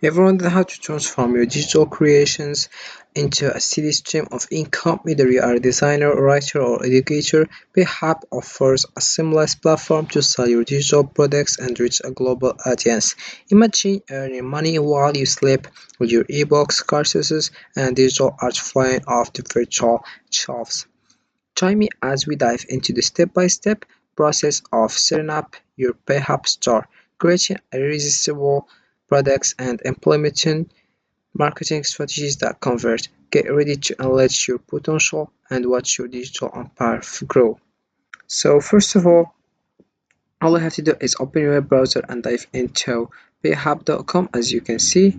Everyone knows how to transform your digital creations into a steady stream of income, whether you are a designer, writer, or educator. Payhip offers a seamless platform to sell your digital products and reach a global audience. Imagine earning money while you sleep with your ebooks, courses, and digital art flying off the virtual shelves. Join me as we dive into the step-by-step process of setting up your Payhip store, creating irresistible products, and implementing marketing strategies that convert. Get ready to unleash your potential and watch your digital empire grow. So first of all you have to do is open your web browser and dive into payhub.com. As you can see,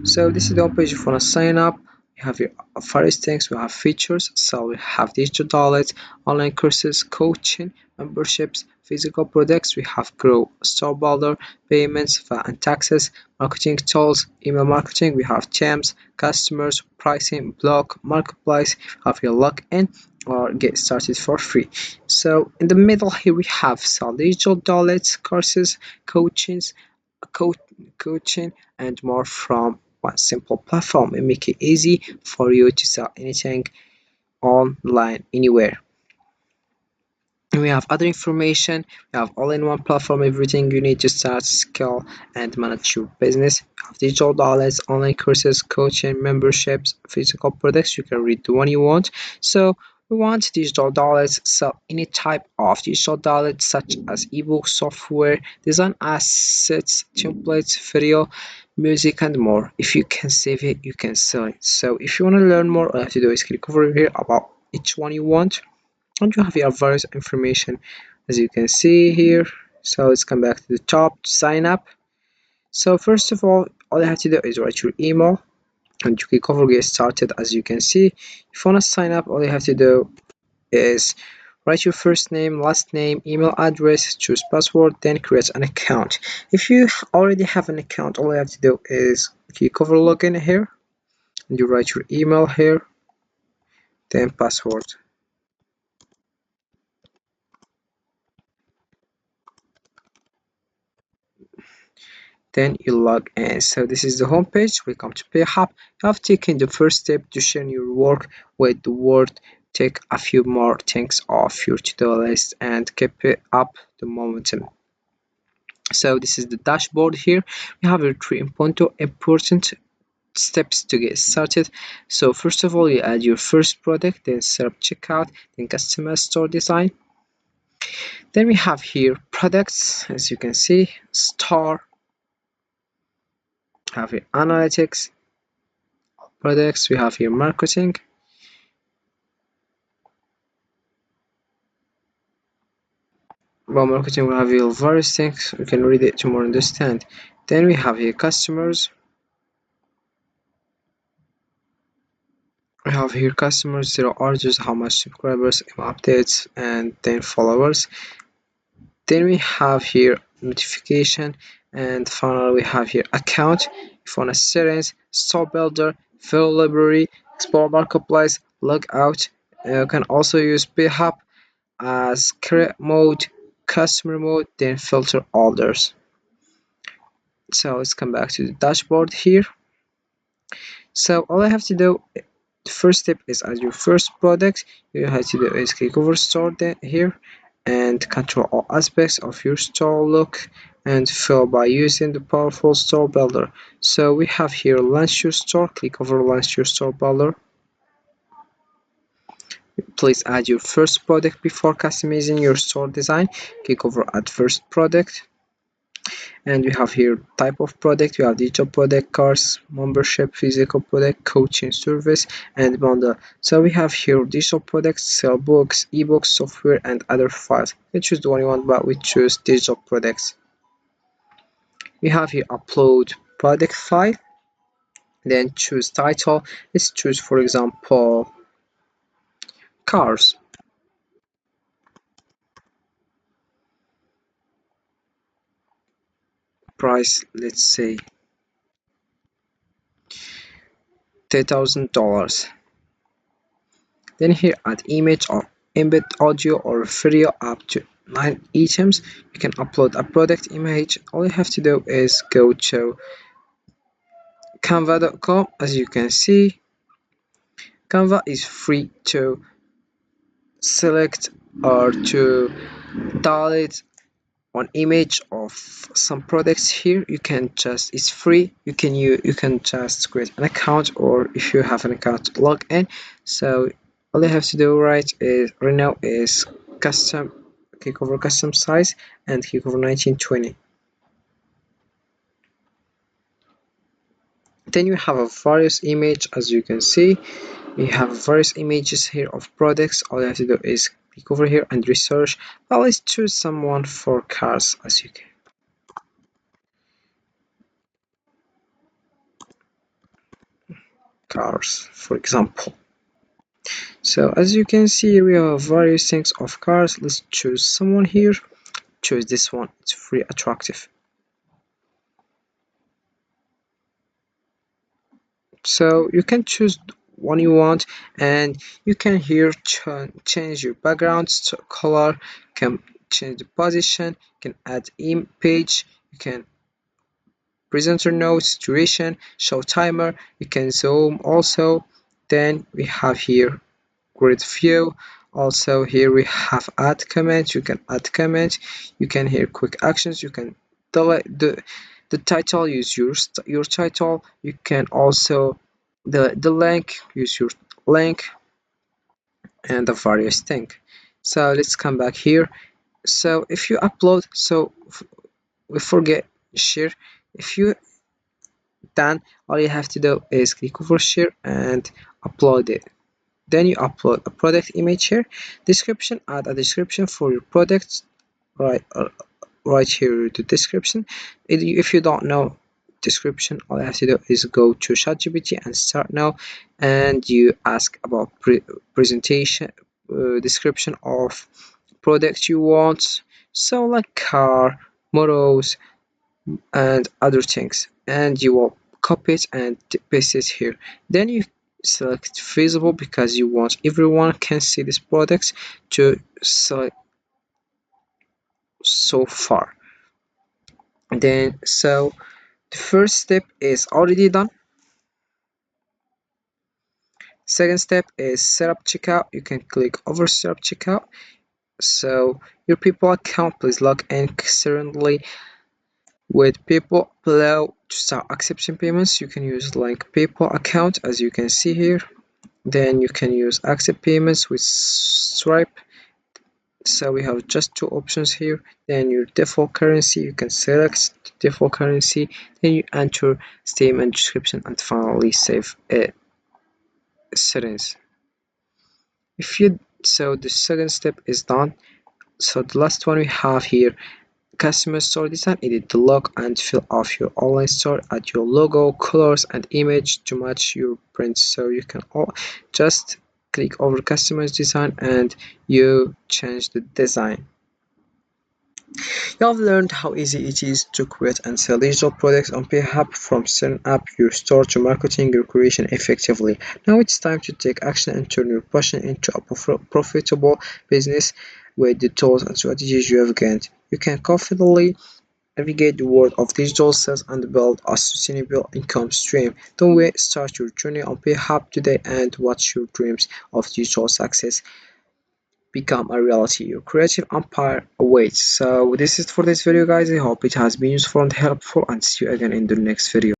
so this is the homepage. If you want to sign up, you have your first things. We have features, so we have digital downloads, online courses, coaching, memberships, physical products. We have grow, store builder, payments, VAT and taxes, marketing tools, email marketing. We have gems, customers, pricing, blog, marketplace. Have your login or get started for free. So in the middle here we have some digital downloads, courses, coachings, co- coaching, and more from one simple platform and make it easy for you to sell anything online anywhere. And we have other information. We have all-in-one platform, everything you need to start, scale, and manage your business. We have digital dollars, online courses, coaching, memberships, physical products. You can read the one you want. So we want digital dollars, sell any type of digital dollars such as ebook, software, design assets, templates, video, music, and more. If you can save it, you can sell it. So if you want to learn more, all you have to do is click over here about each one you want, and you have your various information as you can see here. So let's come back to the top to sign up. So first of all you have to do is write your email and you click over get started. As you can see, if you want to sign up, all you have to do is write your first name, last name, email address, choose password, then create an account. If you already have an account, all you have to do is click over login here and you write your email here, then password. Then you log in. So this is the home page. Welcome to Payhip. You have taken the first step to share your work with the world. Take a few more things off your to-do list and keep it up the momentum. So this is the dashboard here. We have your three important steps to get started. So first of all, you add your first product, then set up checkout, then customer store design. Then we have here products, as you can see, store, have your analytics, products, we have here marketing, about marketing we have here various things, we can read it to more understand. Then we have here customers, we have here customers, zero orders, how much subscribers, updates, and then followers. Then we have here notification, and finally we have here account. If you want settings, store builder, fill library, explore marketplace, log out. You can also use Payhip as create mode, customer mode, then filter orders. So let's come back to the dashboard here. So all I have to do, the first step is add your first product. You have to do is click over store here and control all aspects of your store look and feel by using the powerful store builder. So we have here launch your store. Click over launch your store builder. Please add your first product before customizing your store design. Click over add first product, and we have here type of product. We have digital product, course, membership, physical product, coaching service, and bundle. So we have here digital products, sell books, ebooks, software, and other files. You choose the one you want, but we choose digital products. We have here upload product file, then choose title. Let's choose, for example, cars. Price, let's say $10,000. Then here add image or embed audio or video up to 9 items. You can upload a product image. All you have to do is go to canva.com. As you can see, Canva is free to select or to delete one image of some products. Here you can just, it's free, you can just create an account, or if you have an account, log in. So all you have to do right now is custom, click over custom size and click over 1920. Then you have a various image. As you can see, we have various images here of products. All you have to do is click over here and research. Well, let's choose someone for cars. As you can, cars for example. So as you can see, we have various things of cars. Let's choose someone here. Choose this one, it's very attractive. So you can choose one you want, and you can here change your background color, can change the position, you can add page, you can presenter notes, duration, show timer, you can zoom also. Then we have here grid view. Also here we have add comments, you can add comments, you can hear quick actions, you can delete the title, use your title, you can also the link, use your link, and the various thing. So let's come back here. So if you upload, so we forget share. If you done, all you have to do is click over share and upload it. Then you upload a product image here. Description, add a description for your products. Right, right here the description. If you don't know description, all you have to do is go to ChatGPT and start now, and you ask about presentation, description of product you want. So like car, models, and other things, and you will copy it and paste it here. Then you select feasible because you want everyone can see this product to select so far. Then so the first step is already done. Second step is set up checkout. You can click over set up checkout. So your PayPal account, please log in currently with PayPal below to start accepting payments. You can use like PayPal account, as you can see here. Then you can use accept payments with Stripe. So we have just two options here. Then your default currency, you can select default currency, then you enter statement description, and finally save settings. If you So the second step is done. So the last one we have here, customer store design. Edit the logo and fill out your online store. Add your logo, colors, and image to match your print. So you can all just click over customer design and you change the design. You have learned how easy it is to create and sell digital products on Payhip, from setting up your store to marketing your creation effectively. Now it's time to take action and turn your passion into a profitable business with the tools and strategies you have gained. You can confidently navigate the world of digital sales and build a sustainable income stream. Don't wait, start your journey on Payhip today and watch your dreams of digital success become a reality. Your creative empire awaits. So this is for this video, guys. I hope it has been useful and helpful, and see you again in the next video.